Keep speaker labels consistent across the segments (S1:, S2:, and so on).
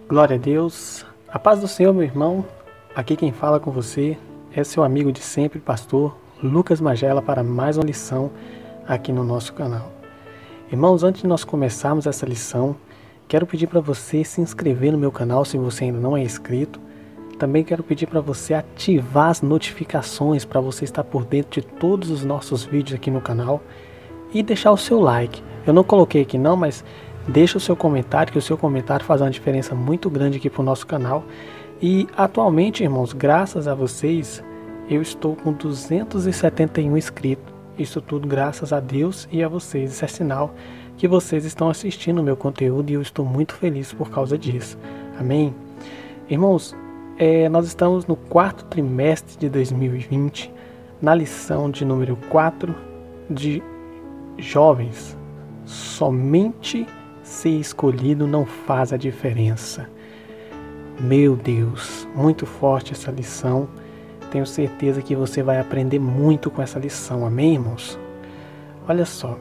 S1: Glória a Deus, a paz do Senhor, meu irmão. Aqui quem fala com você é seu amigo de sempre, pastor Lucas Magela, para mais uma lição aqui no nosso canal. Irmãos, antes de nós começarmos essa lição, quero pedir para você se inscrever no meu canal se você ainda não é inscrito. Também quero pedir para você ativar as notificações para você estar por dentro de todos os nossos vídeos aqui no canal e deixar o seu like. Eu não coloquei aqui não, mas deixa o seu comentário, que o seu comentário faz uma diferença muito grande aqui para o nosso canal. E atualmente, irmãos, graças a vocês, eu estou com 271 inscritos. Isso tudo graças a Deus e a vocês. Isso é sinal que vocês estão assistindo o meu conteúdo e eu estou muito feliz por causa disso. Amém? Irmãos, nós estamos no quarto trimestre de 2020, na lição de número 4 de Jovens. Somente ser escolhido não faz a diferença. Meu Deus, muito forte essa lição. Tenho certeza que você vai aprender muito com essa lição. Amém, irmãos? Olha só.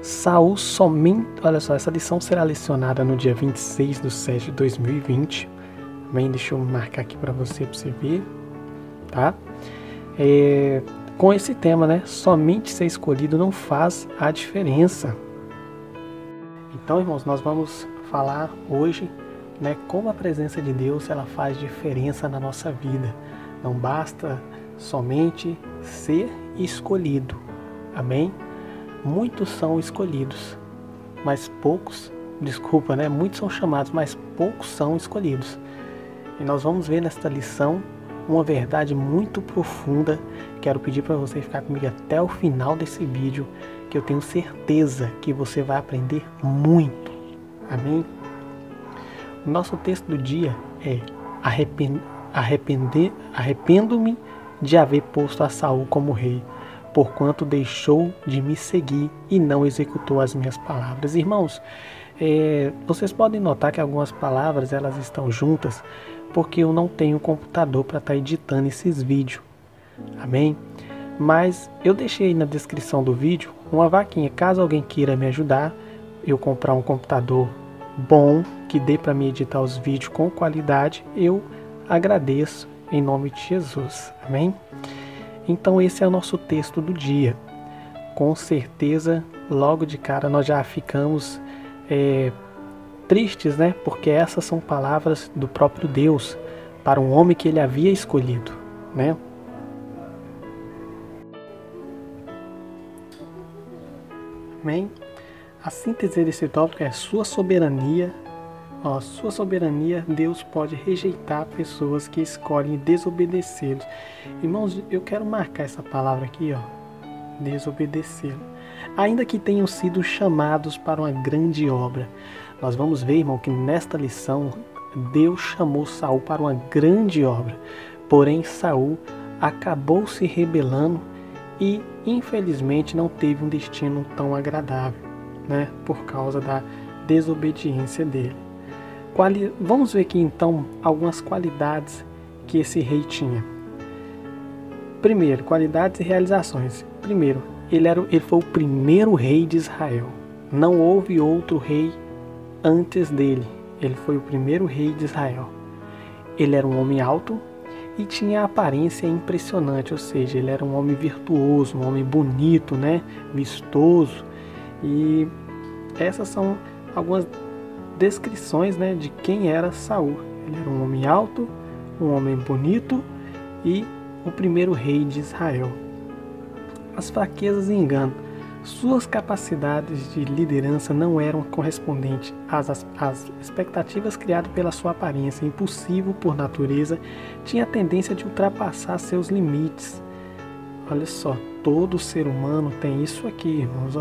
S1: Essa lição será lecionada no dia 26/7 de 2020. Amém? Deixa eu marcar aqui para você ver. Tá? Com esse tema, né? Somente ser escolhido não faz a diferença. Então, irmãos, nós vamos falar hoje, né, como a presença de Deus ela faz diferença na nossa vida. Não basta somente ser escolhido. Amém? Muitos são escolhidos, mas poucos, muitos são chamados, mas poucos são escolhidos. E nós vamos ver nesta lição uma verdade muito profunda. Quero pedir para você ficar comigo até o final desse vídeo, que eu tenho certeza que você vai aprender muito. Amém? O nosso texto do dia é: arrependo-me de haver posto a Saul como rei, porquanto deixou de me seguir e não executou as minhas palavras. Irmãos, vocês podem notar que algumas palavras elas estão juntas, porque eu não tenho computador para estar editando esses vídeos. Amém? Mas eu deixei na descrição do vídeo uma vaquinha, caso alguém queira me ajudar, eu comprar um computador bom, que dê para me editar os vídeos com qualidade, eu agradeço em nome de Jesus. Amém? Então esse é o nosso texto do dia. Com certeza, logo de cara nós já ficamos tristes, né? Porque essas são palavras do próprio Deus para um homem que ele havia escolhido, né? Amém? A síntese desse tópico é sua soberania. Sua soberania, Deus pode rejeitar pessoas que escolhem desobedecê-lo. Irmãos, eu quero marcar essa palavra aqui, desobedecê-lo. Ainda que tenham sido chamados para uma grande obra. Nós vamos ver, irmão, que nesta lição Deus chamou Saul para uma grande obra. Porém, Saul acabou se rebelando e, infelizmente, não teve um destino tão agradável, né? Por causa da desobediência dele. Vamos ver aqui, então, algumas qualidades que esse rei tinha. Primeiro, qualidades e realizações. Primeiro, ele foi o primeiro rei de Israel. Não houve outro rei antes dele. Ele foi o primeiro rei de Israel. Ele era um homem alto e tinha a aparência impressionante, ou seja, ele era um homem virtuoso, um homem bonito, né? Vistoso. E essas são algumas descrições, né, de quem era Saul. Ele era um homem alto, um homem bonito e o primeiro rei de Israel. As fraquezas e engano. Suas capacidades de liderança não eram correspondentes às expectativas criadas pela sua aparência. Impulsivo por natureza, tinha a tendência de ultrapassar seus limites. Olha só, todo ser humano tem isso aqui, irmãos,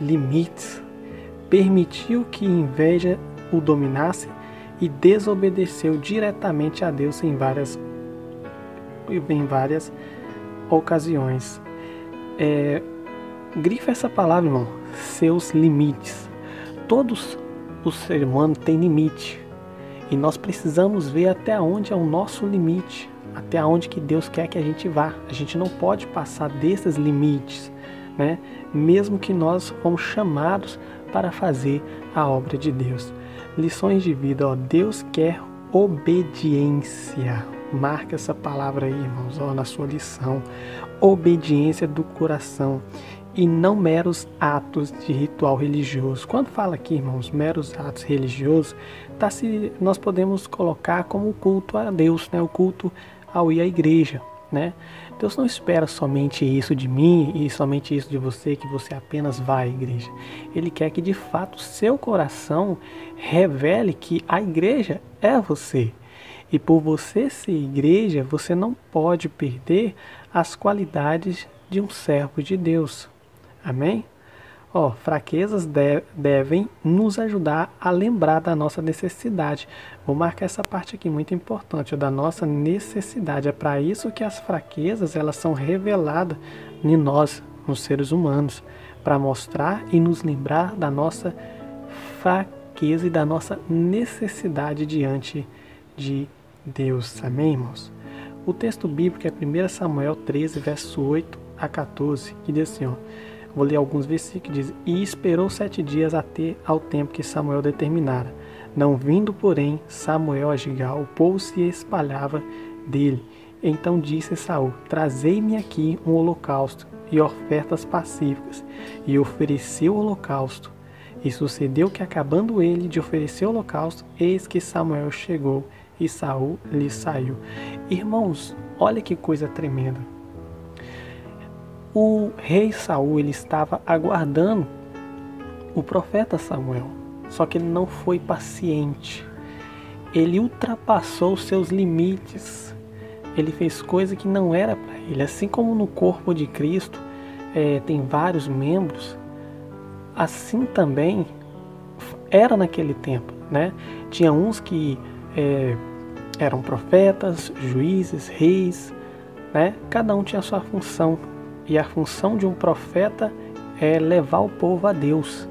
S1: limites. Permitiu que inveja o dominasse e desobedeceu diretamente a Deus em várias ocasiões. Grifa essa palavra, irmão. Seus limites. Todos os seres humanos têm limite. E nós precisamos ver até onde é o nosso limite, até onde que Deus quer que a gente vá. A gente não pode passar desses limites, né? Mesmo que nós fomos chamados para fazer a obra de Deus. Lições de vida, ó. Deus quer obediência. Marca essa palavra aí, irmãos, ó, na sua lição. Obediência do coração e não meros atos de ritual religioso. Quando fala aqui, irmãos, meros atos religiosos, nós podemos colocar como o culto a Deus, né? O culto ao ir à igreja, né? Deus não espera somente isso de mim e somente isso de você, que você apenas vá à igreja. Ele quer que de fato seu coração revele que a igreja é você. E por você ser igreja, você não pode perder as qualidades de um servo de Deus. Amém? Ó, fraquezas devem nos ajudar a lembrar da nossa necessidade. Vou marcar essa parte aqui, muito importante, ó, da nossa necessidade. É para isso que as fraquezas elas são reveladas em nós, nos seres humanos, para mostrar e nos lembrar da nossa fraqueza e da nossa necessidade diante de Deus. Amém, irmãos? O texto bíblico é 1 Samuel 13, verso 8 a 14, que diz assim, ó, vou ler alguns versículos que diz: E esperou 7 dias até ao tempo que Samuel determinara. Não vindo, porém, Samuel a Gigal, o povo se espalhava dele. Então disse Saul: Trazei-me aqui um holocausto e ofertas pacíficas. E ofereceu o holocausto. E sucedeu que, acabando ele de oferecer o holocausto, eis que Samuel chegou e Saul lhe saiu. Irmãos, olha que coisa tremenda. O rei Saul ele estava aguardando o profeta Samuel, só que ele não foi paciente. Ele ultrapassou os seus limites. Ele fez coisa que não era para ele. Assim como no corpo de Cristo tem vários membros, assim também era naquele tempo, né? Tinha uns que eram profetas, juízes, reis, né? Cada um tinha a sua função. E a função de um profeta é levar o povo a Deus.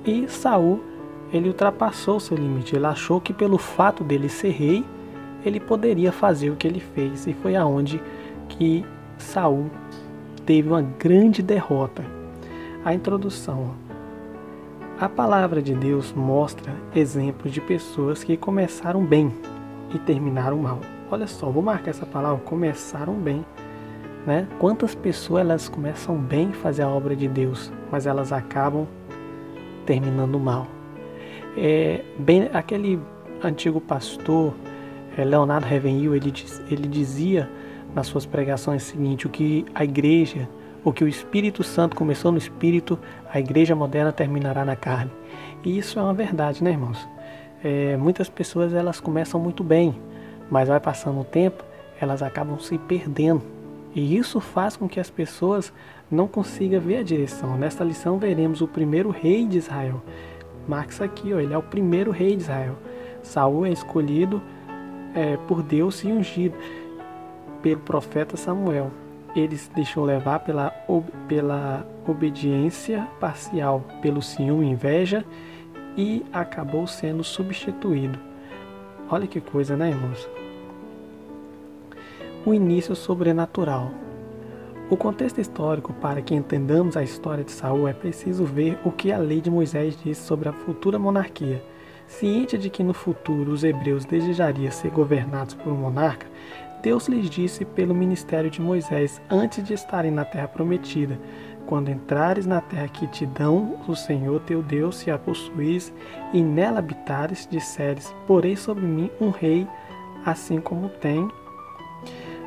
S1: E Saul, ele ultrapassou o seu limite. Ele achou que pelo fato dele ser rei, ele poderia fazer o que ele fez. E foi aonde que Saul teve uma grande derrota. A introdução. A palavra de Deus mostra exemplos de pessoas que começaram bem e terminaram mal. Olha só, vou marcar essa palavra, começaram bem. Né? Quantas pessoas elas começam bem a fazer a obra de Deus, mas elas acabam terminando mal. Bem, aquele antigo pastor, Leonardo Ravenhill, ele dizia nas suas pregações o seguinte: o que a igreja, o que o Espírito Santo começou no Espírito, a igreja moderna terminará na carne. E isso é uma verdade, né, irmãos? Muitas pessoas elas começam muito bem, mas vai passando o tempo, elas acabam se perdendo. E isso faz com que as pessoas não consigam ver a direção. Nesta lição veremos o primeiro rei de Israel. Marca isso aqui, ó, ele é o primeiro rei de Israel. Saul é escolhido por Deus e ungido pelo profeta Samuel. Ele se deixou levar pela obediência parcial, pelo ciúme e inveja, e acabou sendo substituído. Olha que coisa, né, irmãos? O início sobrenatural. O contexto histórico para que entendamos a história de Saul é preciso ver o que a lei de Moisés diz sobre a futura monarquia. Ciente de que no futuro os hebreus desejariam ser governados por um monarca, Deus lhes disse pelo ministério de Moisés antes de estarem na terra prometida: quando entrares na terra que te dão o Senhor teu Deus, se a possuís e nela habitares, disseres: porei sobre mim um rei, assim como tem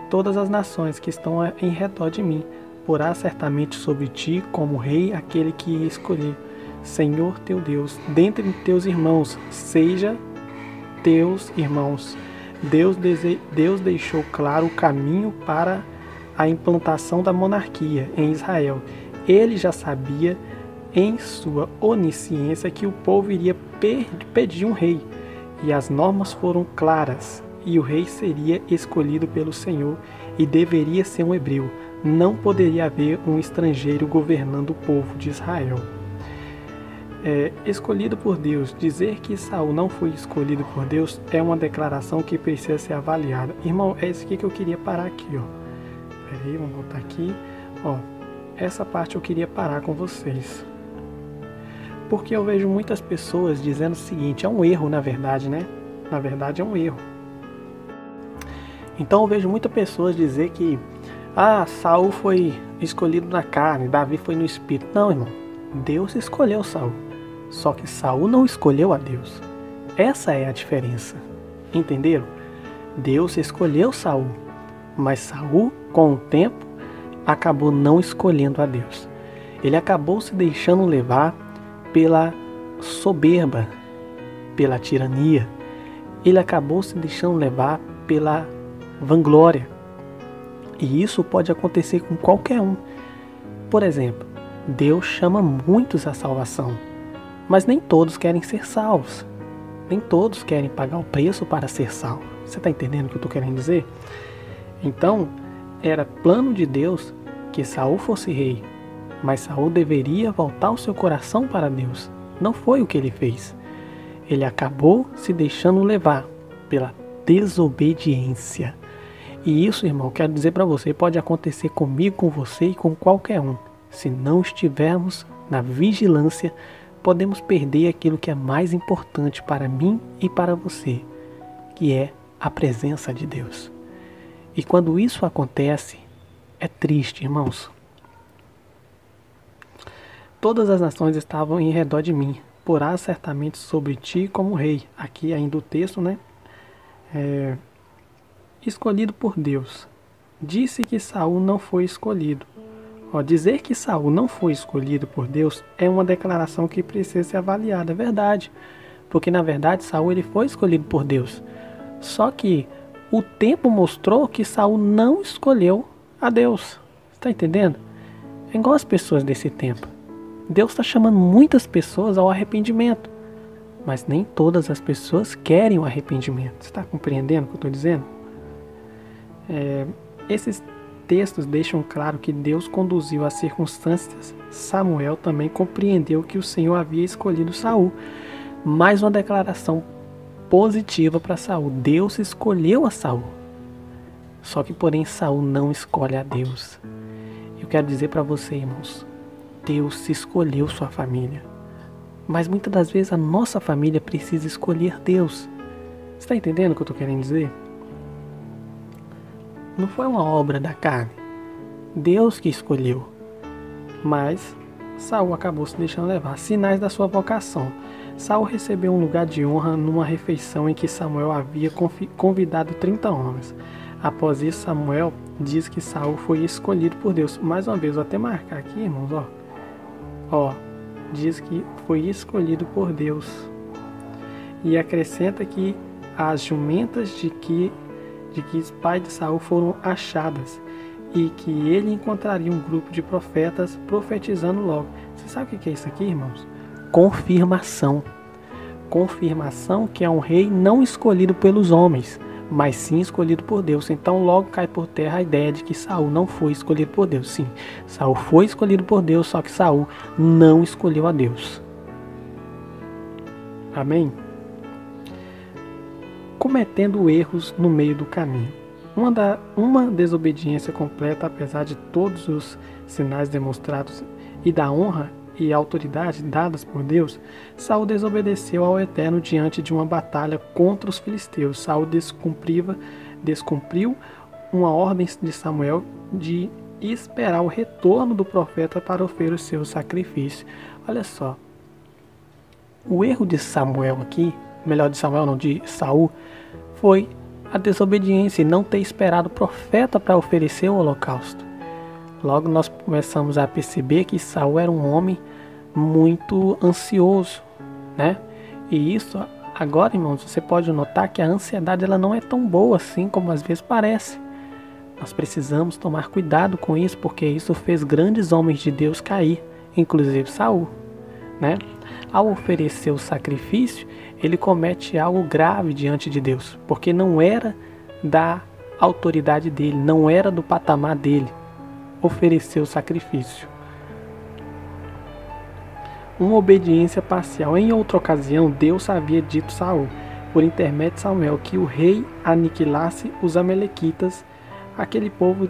S1: todas as nações que estão em redor de mim. Porá certamente sobre ti como rei aquele que escolhi, Senhor teu Deus, dentre teus irmãos, seja teus irmãos. Deus deixou claro o caminho para a implantação da monarquia em Israel. Ele já sabia em sua onisciência que o povo iria pedir um rei, e as normas foram claras. E o rei seria escolhido pelo Senhor e deveria ser um hebreu. Não poderia haver um estrangeiro governando o povo de Israel. Escolhido por Deus. Dizer que Saul não foi escolhido por Deus é uma declaração que precisa ser avaliada. Irmão, é isso aqui que eu queria parar aqui, ó. Peraí, vamos voltar aqui. Ó, essa parte eu queria parar com vocês. Porque eu vejo muitas pessoas dizendo o seguinte, é um erro na verdade, né? Na verdade é um erro. Então eu vejo muitas pessoas dizer que Saul foi escolhido na carne, Davi foi no espírito. Não, irmão. Deus escolheu Saul. Só que Saul não escolheu a Deus. Essa é a diferença. Entenderam? Deus escolheu Saul, mas Saul, com o tempo, acabou não escolhendo a Deus. Ele acabou se deixando levar pela soberba, pela tirania. Ele acabou se deixando levar pela vanglória. E isso pode acontecer com qualquer um. Por exemplo, Deus chama muitos à salvação, mas nem todos querem ser salvos. Nem todos querem pagar o preço para ser salvo. Você está entendendo o que eu estou querendo dizer? Então, era plano de Deus que Saul fosse rei, mas Saul deveria voltar o seu coração para Deus. Não foi o que ele fez. Ele acabou se deixando levar pela desobediência. E isso, irmão, quero dizer para você, pode acontecer comigo, com você e com qualquer um. Se não estivermos na vigilância, podemos perder aquilo que é mais importante para mim e para você, que é a presença de Deus. E quando isso acontece, é triste, irmãos. Todas as nações estavam em redor de mim, porás certamente sobre ti como rei. Aqui ainda o texto, né? Escolhido por Deus. Disse que Saul não foi escolhido. Dizer que Saul não foi escolhido por Deus é uma declaração que precisa ser avaliada, é verdade. Porque na verdade Saul ele foi escolhido por Deus. Só que o tempo mostrou que Saul não escolheu a Deus. Está entendendo? É igual as pessoas desse tempo. Deus está chamando muitas pessoas ao arrependimento. Mas nem todas as pessoas querem o arrependimento. Você está compreendendo o que eu estou dizendo? Esses textos deixam claro que Deus conduziu as circunstâncias. Samuel também compreendeu que o Senhor havia escolhido Saul. Mais uma declaração positiva para Saul. Deus escolheu a Saul. Só que, porém, Saul não escolhe a Deus. Eu quero dizer para você, irmãos, Deus escolheu sua família. Mas muitas das vezes a nossa família precisa escolher Deus. Você está entendendo o que eu estou querendo dizer? Não foi uma obra da carne. Deus que escolheu. Mas Saul acabou se deixando levar. Sinais da sua vocação. Saul recebeu um lugar de honra numa refeição em que Samuel havia convidado 30 homens. Após isso, Samuel diz que Saul foi escolhido por Deus. Mais uma vez, vou até marcar aqui, irmãos. Diz que foi escolhido por Deus. E acrescenta que as jumentas de que os pais de Saul foram achadas e que ele encontraria um grupo de profetas profetizando logo. Você sabe o que é isso aqui, irmãos? Confirmação. Confirmação que é um rei não escolhido pelos homens, mas sim escolhido por Deus. Então logo cai por terra a ideia de que Saul não foi escolhido por Deus. Sim, Saul foi escolhido por Deus, só que Saul não escolheu a Deus. Amém? Cometendo erros no meio do caminho. Uma desobediência completa, apesar de todos os sinais demonstrados e da honra e autoridade dadas por Deus, Saul desobedeceu ao Eterno diante de uma batalha contra os filisteus. Saul descumpriu uma ordem de Samuel de esperar o retorno do profeta para oferecer o seu sacrifício. Olha só, o erro de Samuel aqui, de Saul, foi a desobediência e não ter esperado o profeta para oferecer o holocausto. Logo nós começamos a perceber que Saul era um homem muito ansioso, né? E isso, agora, irmãos, você pode notar que a ansiedade ela não é tão boa assim como às vezes parece. Nós precisamos tomar cuidado com isso, porque isso fez grandes homens de Deus cair, inclusive Saul, né? Ao oferecer o sacrifício, ele comete algo grave diante de Deus, porque não era da autoridade dele, não era do patamar dele oferecer o sacrifício. Uma obediência parcial. Em outra ocasião, Deus havia dito a Saul, por intermédio de Samuel, que o rei aniquilasse os amalequitas. Aquele povo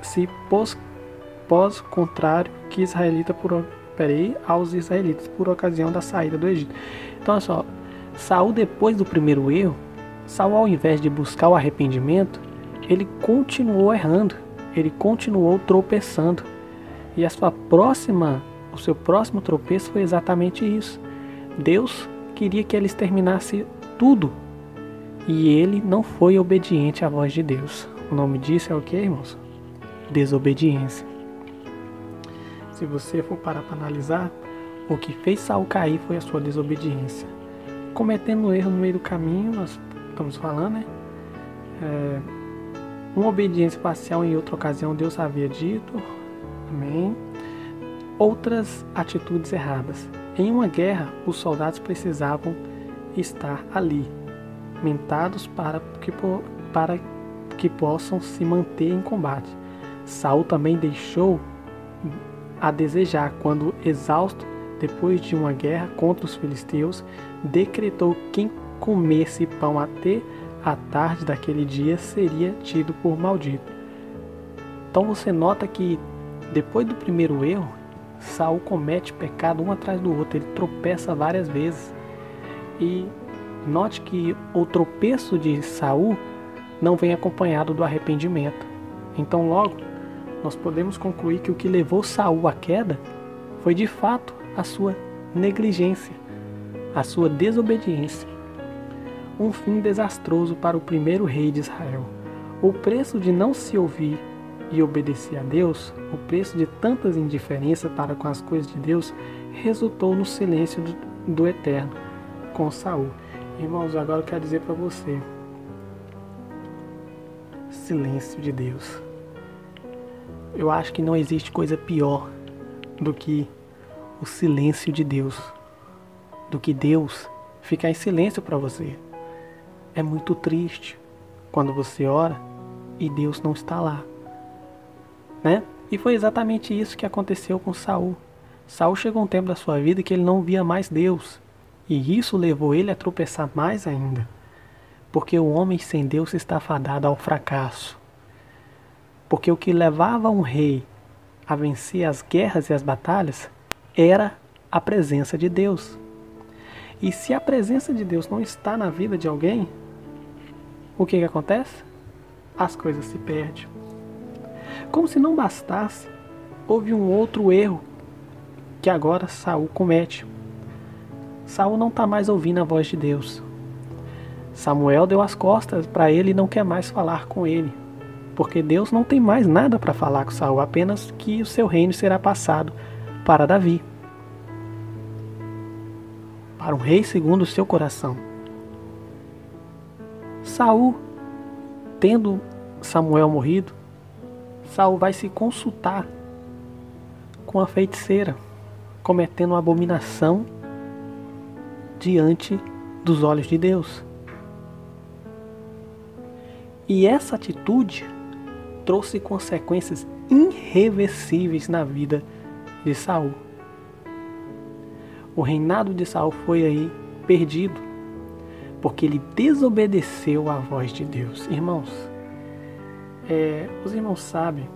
S1: se pôs contrário que Israelita aos israelitas por ocasião da saída do Egito. Então, olha só, Saul, depois do primeiro erro, Saul, ao invés de buscar o arrependimento, ele continuou errando, ele continuou tropeçando. E o seu próximo tropeço foi exatamente isso. Deus queria que ele exterminasse tudo, e ele não foi obediente à voz de Deus. O nome disso é o que, irmãos? Desobediência. Se você for parar para analisar, o que fez Saul cair foi a sua desobediência. Cometendo um erro no meio do caminho, nós estamos falando, né? Uma obediência parcial em outra ocasião, Deus havia dito. Amém. Outras atitudes erradas. Em uma guerra, os soldados precisavam estar ali, mentados para que possam se manter em combate. Saul também deixou a desejar quando, exausto, depois de uma guerra contra os filisteus, decretou que quem comesse pão até a tarde daquele dia seria tido por maldito. Então você nota que depois do primeiro erro, Saul comete pecado um atrás do outro, ele tropeça várias vezes. E note que o tropeço de Saul não vem acompanhado do arrependimento. Então logo, nós podemos concluir que o que levou Saul à queda foi de fato a sua negligência, a sua desobediência. Um fim desastroso para o primeiro rei de Israel. O preço de não se ouvir e obedecer a Deus, o preço de tantas indiferenças para com as coisas de Deus, resultou no silêncio do Eterno com Saul. Irmãos, agora eu quero dizer para você, silêncio de Deus. Eu acho que não existe coisa pior do que o silêncio de Deus, do que Deus ficar em silêncio para você. É muito triste quando você ora e Deus não está lá, né? E foi exatamente isso que aconteceu com Saul. Saul chegou um tempo da sua vida que ele não via mais Deus, e isso levou ele a tropeçar mais ainda, porque o homem sem Deus está fadado ao fracasso. Porque o que levava um rei a vencer as guerras e as batalhas era a presença de Deus. E se a presença de Deus não está na vida de alguém, o que acontece? As coisas se perdem. Como se não bastasse, houve um outro erro que agora Saul comete. Saul não está mais ouvindo a voz de Deus. Samuel deu as costas para ele e não quer mais falar com ele, porque Deus não tem mais nada para falar com Saul, apenas que o seu reino será passado para Davi, para um rei segundo o seu coração. Saul, tendo Samuel morrido, Saul vai se consultar com a feiticeira, cometendo uma abominação diante dos olhos de Deus. E essa atitude trouxe consequências irreversíveis na vida de Saul. O reinado de Saul foi aí perdido, porque ele desobedeceu à voz de Deus. Irmãos, os irmãos sabem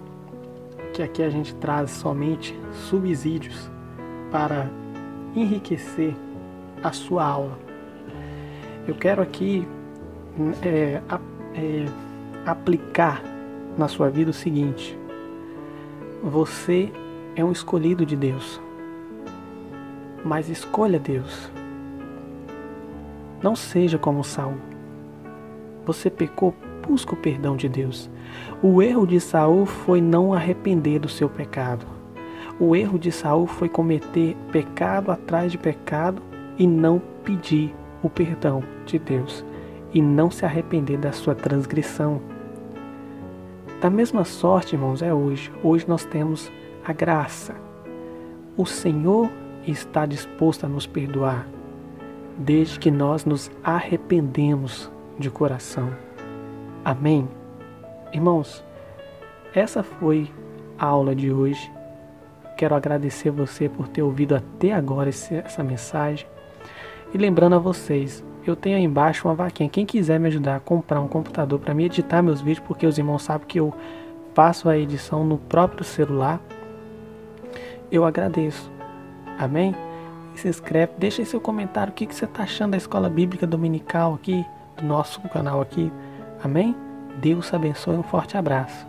S1: que aqui a gente traz somente subsídios para enriquecer a sua aula. Eu quero aqui aplicar na sua vida o seguinte: você é um escolhido de Deus, mas escolha Deus. Não seja como Saul. Você pecou, busca o perdão de Deus. O erro de Saul foi não arrepender do seu pecado. O erro de Saul foi cometer pecado atrás de pecado e não pedir o perdão de Deus e não se arrepender da sua transgressão. Da mesma sorte, irmãos, é hoje. Hoje nós temos a graça. O Senhor está disposto a nos perdoar, desde que nós nos arrependemos de coração. Amém? Irmãos, essa foi a aula de hoje. Quero agradecer você por ter ouvido até agora essa mensagem. E lembrando a vocês, eu tenho aí embaixo uma vaquinha. Quem quiser me ajudar a comprar um computador para me editar meus vídeos, porque os irmãos sabem que eu faço a edição no próprio celular, eu agradeço. Amém? E se inscreve, deixa aí seu comentário, o que você está achando da Escola Bíblica Dominical aqui, do nosso canal aqui. Amém? Deus abençoe, um forte abraço.